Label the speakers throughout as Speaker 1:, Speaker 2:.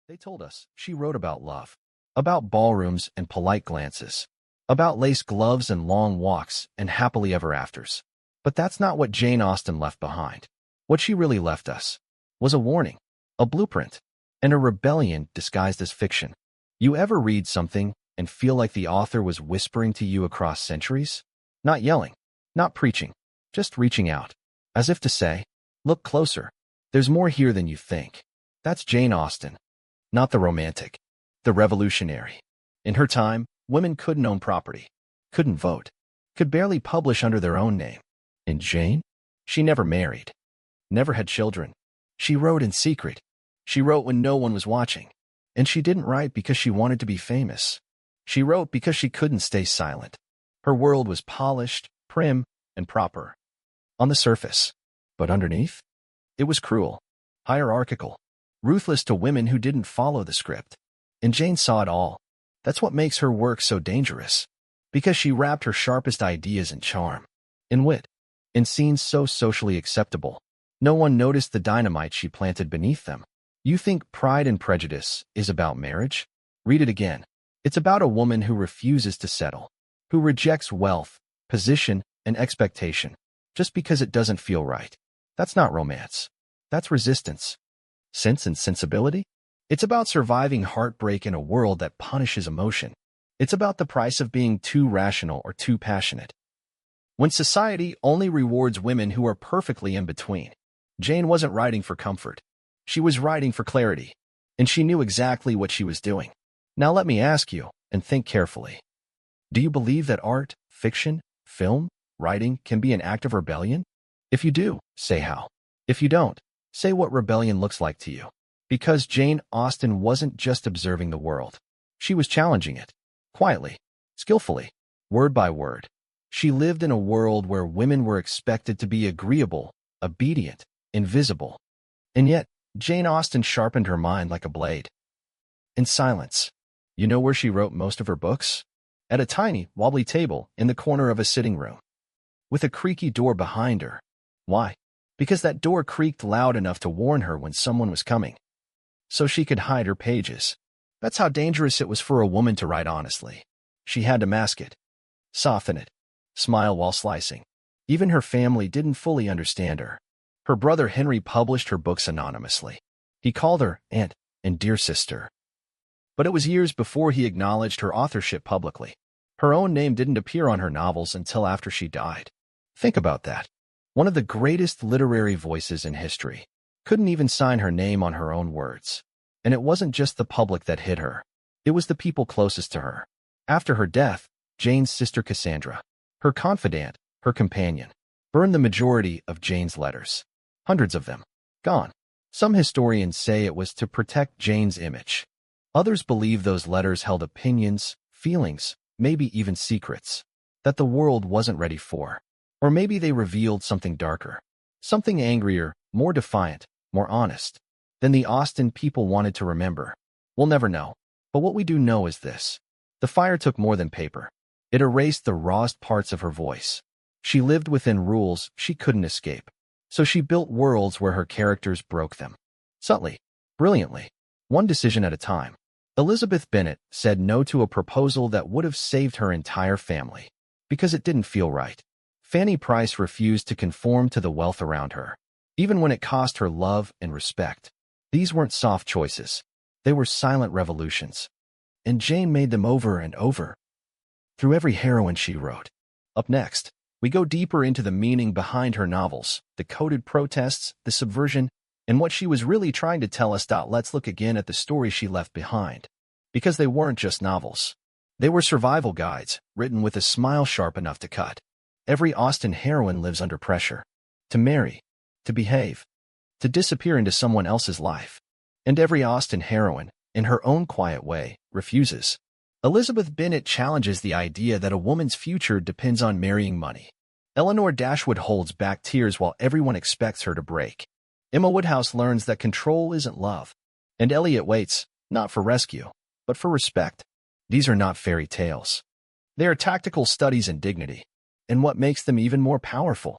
Speaker 1: They told us she wrote about love, about ballrooms and polite glances, about lace gloves and long walks and happily ever afters. But that's not what Jane Austen left behind. What she really left us was a warning, a blueprint, and a rebellion disguised as fiction. You ever read something and feel like the author was whispering to you across centuries? Not yelling, not preaching, just reaching out, as if to say, look closer. There's more here than you think. That's Jane Austen, not the romantic, the revolutionary. In her time, women couldn't own property, couldn't vote, could barely publish under their own name. And Jane? She never married, never had children. She wrote in secret. She wrote when no one was watching. And she didn't write because she wanted to be famous. She wrote because she couldn't stay silent. Her world was polished, prim, and proper on the surface. But underneath, it was cruel, hierarchical, ruthless to women who didn't follow the script. And Jane saw it all. That's what makes her work so dangerous. Because she wrapped her sharpest ideas in charm, in wit, in scenes so socially acceptable. No one noticed the dynamite she planted beneath them. You think Pride and Prejudice is about marriage? Read it again. It's about a woman who refuses to settle, who rejects wealth, position, and expectation, just because it doesn't feel right. That's not romance. That's resistance. Sense and Sensibility? It's about surviving heartbreak in a world that punishes emotion. It's about the price of being too rational or too passionate. When society only rewards women who are perfectly in between, Jane wasn't writing for comfort. She was writing for clarity, and she knew exactly what she was doing. Now let me ask you, and think carefully. Do you believe that art, fiction, film, writing can be an act of rebellion? If you do, say how. If you don't, say what rebellion looks like to you. Because Jane Austen wasn't just observing the world. She was challenging it, quietly, skillfully, word by word. She lived in a world where women were expected to be agreeable, obedient, invisible. And yet, Jane Austen sharpened her mind like a blade. In silence. You know where she wrote most of her books? At a tiny, wobbly table in the corner of a sitting room, with a creaky door behind her. Why? Because that door creaked loud enough to warn her when someone was coming, so she could hide her pages. That's how dangerous it was for a woman to write honestly. She had to mask it, soften it, smile while slicing. Even her family didn't fully understand her. Her brother Henry published her books anonymously. He called her Aunt and Dear Sister. But it was years before he acknowledged her authorship publicly. Her own name didn't appear on her novels until after she died. Think about that. One of the greatest literary voices in history couldn't even sign her name on her own words. And it wasn't just the public that hid her. It was the people closest to her. After her death, Jane's sister Cassandra, her confidant, her companion, burned the majority of Jane's letters. Hundreds of them. Gone. Some historians say it was to protect Jane's image. Others believe those letters held opinions, feelings, maybe even secrets, that the world wasn't ready for. Or maybe they revealed something darker, something angrier, more defiant, more honest, than the Austen people wanted to remember. We'll never know. But what we do know is this. The fire took more than paper. It erased the rawest parts of her voice. She lived within rules she couldn't escape. So she built worlds where her characters broke them. Subtly, brilliantly, one decision at a time. Elizabeth Bennet said no to a proposal that would have saved her entire family, because it didn't feel right. Fanny Price refused to conform to the wealth around her, even when it cost her love and respect. These weren't soft choices. They were silent revolutions. And Jane made them over and over, through every heroine she wrote. Up next, we go deeper into the meaning behind her novels, the coded protests, the subversion, and what she was really trying to tell us. Let's look again at the stories she left behind. Because they weren't just novels. They were survival guides, written with a smile sharp enough to cut. Every Austen heroine lives under pressure. To marry, to behave, to disappear into someone else's life. And every Austen heroine, in her own quiet way, refuses. Elizabeth Bennet challenges the idea that a woman's future depends on marrying money. Eleanor Dashwood holds back tears while everyone expects her to break. Emma Woodhouse learns that control isn't love. And Eliot waits, not for rescue, but for respect. These are not fairy tales. They are tactical studies in dignity. And what makes them even more powerful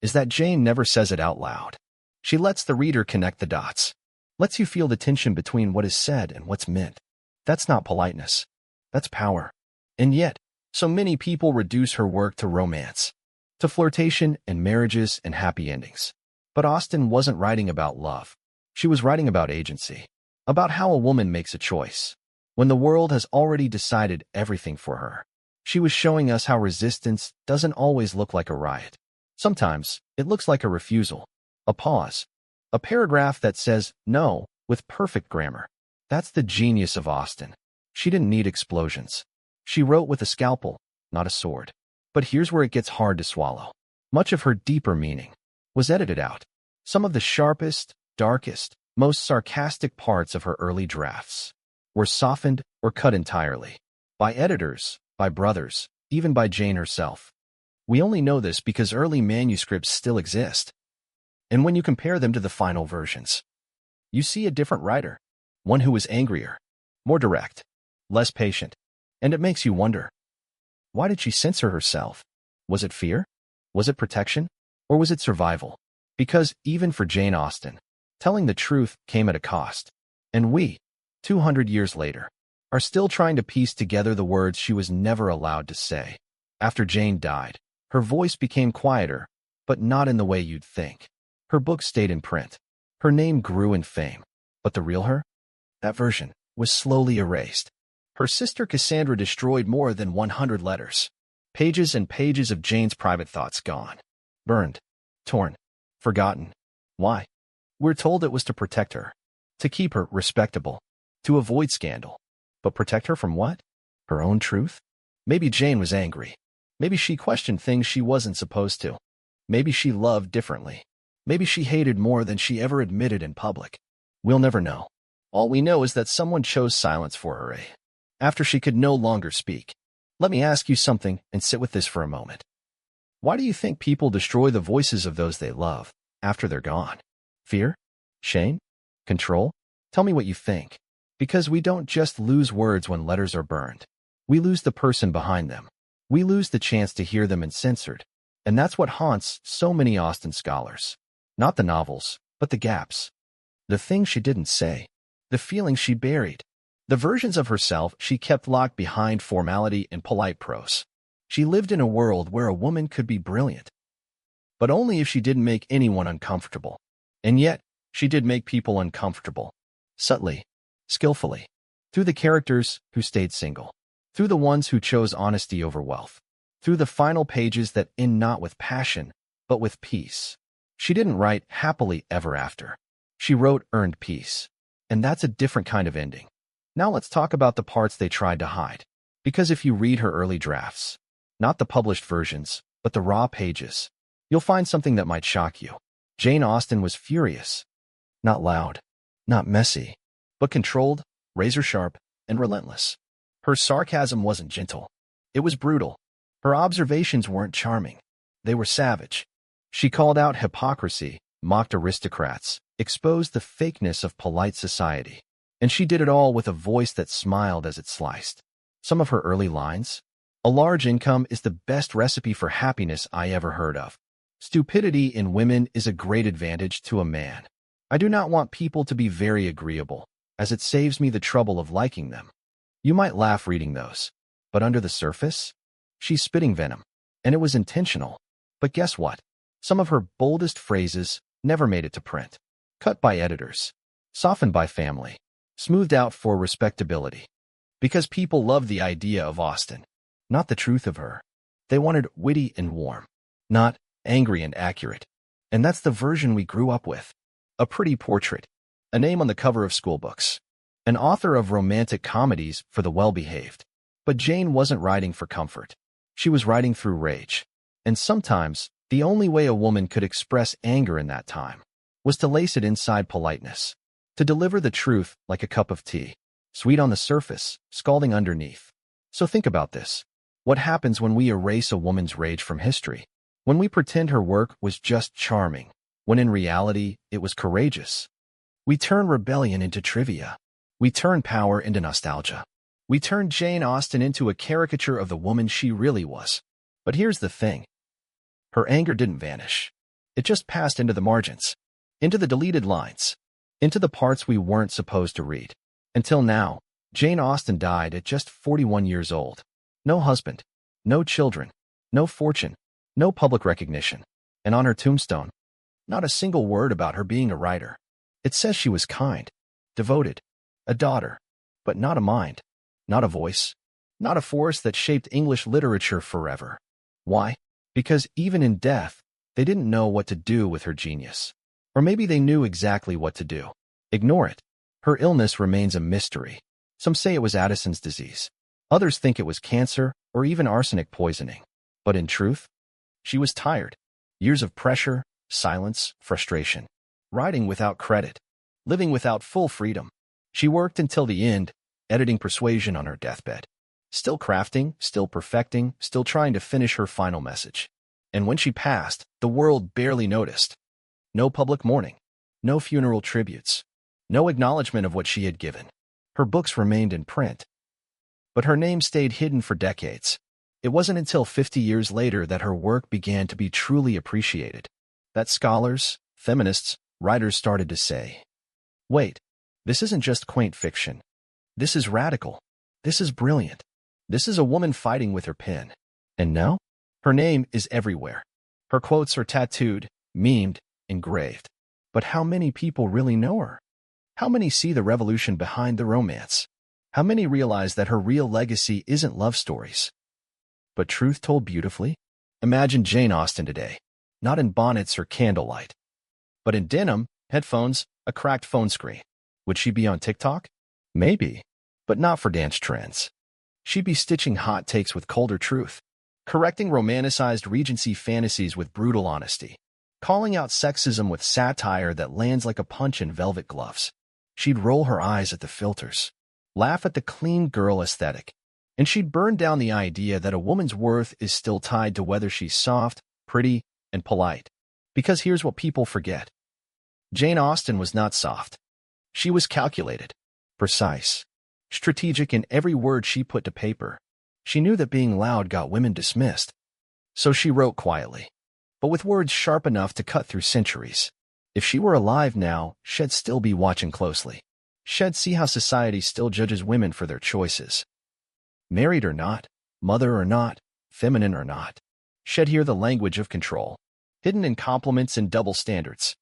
Speaker 1: is that Jane never says it out loud. She lets the reader connect the dots. lets you feel the tension between what is said and what's meant. That's not politeness. That's power. And yet, so many people reduce her work to romance, to flirtation and marriages and happy endings. But Austen wasn't writing about love. She was writing about agency, about how a woman makes a choice, when the world has already decided everything for her. She was showing us how resistance doesn't always look like a riot. Sometimes, it looks like a refusal, a pause, a paragraph that says no with perfect grammar. That's the genius of Austen. She didn't need explosions. She wrote with a scalpel, not a sword. But here's where it gets hard to swallow. Much of her deeper meaning was edited out. Some of the sharpest, darkest, most sarcastic parts of her early drafts were softened or cut entirely. By editors, by brothers, even by Jane herself. We only know this because early manuscripts still exist. And when you compare them to the final versions, you see a different writer, one who was angrier, more direct, less patient. And it makes you wonder, why did she censor herself? Was it fear? Was it protection? Or was it survival? Because even for Jane Austen, telling the truth came at a cost. And we, 200 years later, are still trying to piece together the words she was never allowed to say. After Jane died, her voice became quieter, but not in the way you'd think. Her books stayed in print. Her name grew in fame. But the real her? That version was slowly erased. Her sister Cassandra destroyed more than 100 letters. Pages and pages of Jane's private thoughts gone. Burned. Torn. Forgotten. Why? We're told it was to protect her. To keep her respectable. To avoid scandal. But protect her from what? Her own truth? Maybe Jane was angry. Maybe she questioned things she wasn't supposed to. Maybe she loved differently. Maybe she hated more than she ever admitted in public. We'll never know. All we know is that someone chose silence for her, after she could no longer speak. Let me ask you something and sit with this for a moment. Why do you think people destroy the voices of those they love after they're gone? Fear? Shame? Control? Tell me what you think. Because we don't just lose words when letters are burned. We lose the person behind them. We lose the chance to hear them uncensored. And that's what haunts so many Austen scholars. Not the novels, but the gaps. The things she didn't say. The feelings she buried. The versions of herself she kept locked behind formality and polite prose. She lived in a world where a woman could be brilliant, but only if she didn't make anyone uncomfortable. And yet, she did make people uncomfortable. Subtly, skillfully, through the characters who stayed single, through the ones who chose honesty over wealth, through the final pages that end not with passion, but with peace. She didn't write happily ever after. She wrote earned peace. And that's a different kind of ending. Now let's talk about the parts they tried to hide. Because if you read her early drafts, not the published versions, but the raw pages, you'll find something that might shock you. Jane Austen was furious. Not loud, not messy, but controlled, razor-sharp, and relentless. Her sarcasm wasn't gentle. It was brutal. Her observations weren't charming. They were savage. She called out hypocrisy, mocked aristocrats, exposed the fakeness of polite society. And she did it all with a voice that smiled as it sliced. Some of her early lines: "A large income is the best recipe for happiness I ever heard of. Stupidity in women is a great advantage to a man. I do not want people to be very agreeable, as it saves me the trouble of liking them." You might laugh reading those, but under the surface, she's spitting venom, and it was intentional. But guess what? Some of her boldest phrases never made it to print. Cut by editors, softened by family, smoothed out for respectability. Because people loved the idea of Austen, not the truth of her. They wanted witty and warm, not angry and accurate. And that's the version we grew up with. A pretty portrait, a name on the cover of school books, an author of romantic comedies for the well-behaved. But Jane wasn't writing for comfort. She was writing through rage. And sometimes, the only way a woman could express anger in that time was to lace it inside politeness, to deliver the truth like a cup of tea, sweet on the surface, scalding underneath. So think about this. What happens when we erase a woman's rage from history? When we pretend her work was just charming, when in reality it was courageous? We turn rebellion into trivia. We turn power into nostalgia. We turn Jane Austen into a caricature of the woman she really was. But here's the thing. Her anger didn't vanish. It just passed into the margins, into the deleted lines, into the parts we weren't supposed to read. Until now, Jane Austen died at just 41 years old. No husband, no children, no fortune, no public recognition. And on her tombstone, not a single word about her being a writer. It says she was kind, devoted, a daughter, but not a mind, not a voice, not a force that shaped English literature forever. Why? Because even in death, they didn't know what to do with her genius. Or maybe they knew exactly what to do. Ignore it. Her illness remains a mystery. Some say it was Addison's disease. Others think it was cancer or even arsenic poisoning. But in truth, she was tired. Years of pressure, silence, frustration. Writing without credit. Living without full freedom. She worked until the end, editing Persuasion on her deathbed. Still crafting, still perfecting, still trying to finish her final message. And when she passed, the world barely noticed. No public mourning. No funeral tributes. No acknowledgement of what she had given. Her books remained in print. But her name stayed hidden for decades. It wasn't until 50 years later that her work began to be truly appreciated. That scholars, feminists, writers started to say, wait, this isn't just quaint fiction. This is radical. This is brilliant. This is a woman fighting with her pen. And now, her name is everywhere. Her quotes are tattooed, memed, engraved. But how many people really know her? How many see the revolution behind the romance? How many realize that her real legacy isn't love stories, but truth told beautifully? Imagine Jane Austen today, not in bonnets or candlelight, but in denim, headphones, a cracked phone screen. Would she be on TikTok? Maybe, but not for dance trends. She'd be stitching hot takes with colder truth, correcting romanticized Regency fantasies with brutal honesty, calling out sexism with satire that lands like a punch in velvet gloves. She'd roll her eyes at the filters, laugh at the clean girl aesthetic, and she'd burn down the idea that a woman's worth is still tied to whether she's soft, pretty, and polite. Because here's what people forget. Jane Austen was not soft. She was calculated, precise, strategic in every word she put to paper. She knew that being loud got women dismissed. So she wrote quietly, but with words sharp enough to cut through centuries. If she were alive now, she'd still be watching closely. She'd see how society still judges women for their choices. Married or not, mother or not, feminine or not. She'd hear the language of control, hidden in compliments and double standards.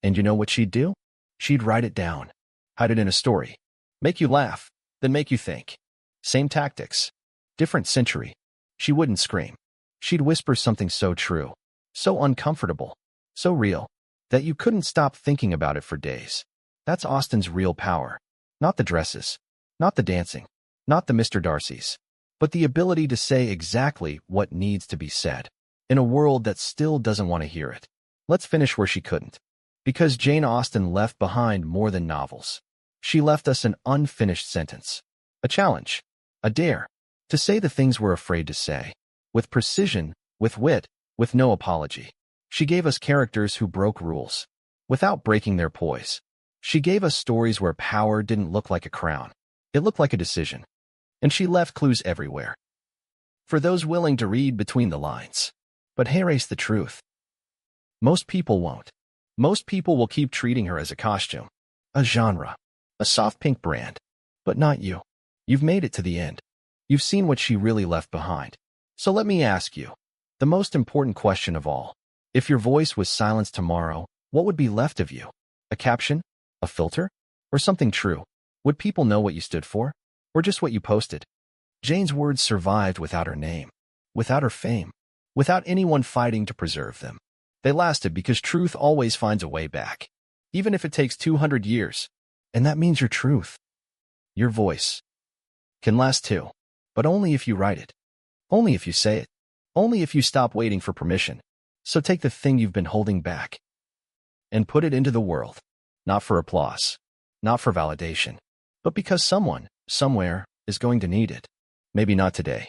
Speaker 1: And you know what she'd do? She'd write it down, hide it in a story, make you laugh, then make you think. Same tactics, different century. She wouldn't scream. She'd whisper something so true, so uncomfortable, so real, that you couldn't stop thinking about it for days. That's Austen's real power. Not the dresses, not the dancing, not the Mr. Darcy's, but the ability to say exactly what needs to be said, in a world that still doesn't want to hear it. Let's finish where she couldn't. Because Jane Austen left behind more than novels. She left us an unfinished sentence, a challenge, a dare, to say the things we're afraid to say, with precision, with wit, with no apology. She gave us characters who broke rules, without breaking their poise. She gave us stories where power didn't look like a crown. It looked like a decision. And she left clues everywhere. For those willing to read between the lines. But here's the truth. Most people won't. Most people will keep treating her as a costume, a genre, a soft pink brand. But not you. You've made it to the end. You've seen what she really left behind. So let me ask you, the most important question of all. If your voice was silenced tomorrow, what would be left of you? A caption? A filter? Or something true? Would people know what you stood for? Or just what you posted? Jane's words survived without her name, without her fame, without anyone fighting to preserve them. They lasted because truth always finds a way back, even if it takes 200 years. And that means your truth, your voice, can last too, but only if you write it, only if you say it, only if you stop waiting for permission. So take the thing you've been holding back and put it into the world, not for applause, not for validation, but because someone, somewhere, is going to need it. Maybe not today,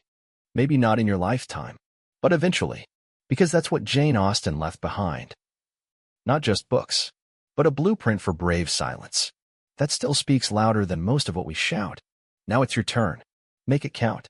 Speaker 1: maybe not in your lifetime, but eventually, because that's what Jane Austen left behind. Not just books, but a blueprint for brave silence that still speaks louder than most of what we shout. Now it's your turn. Make it count.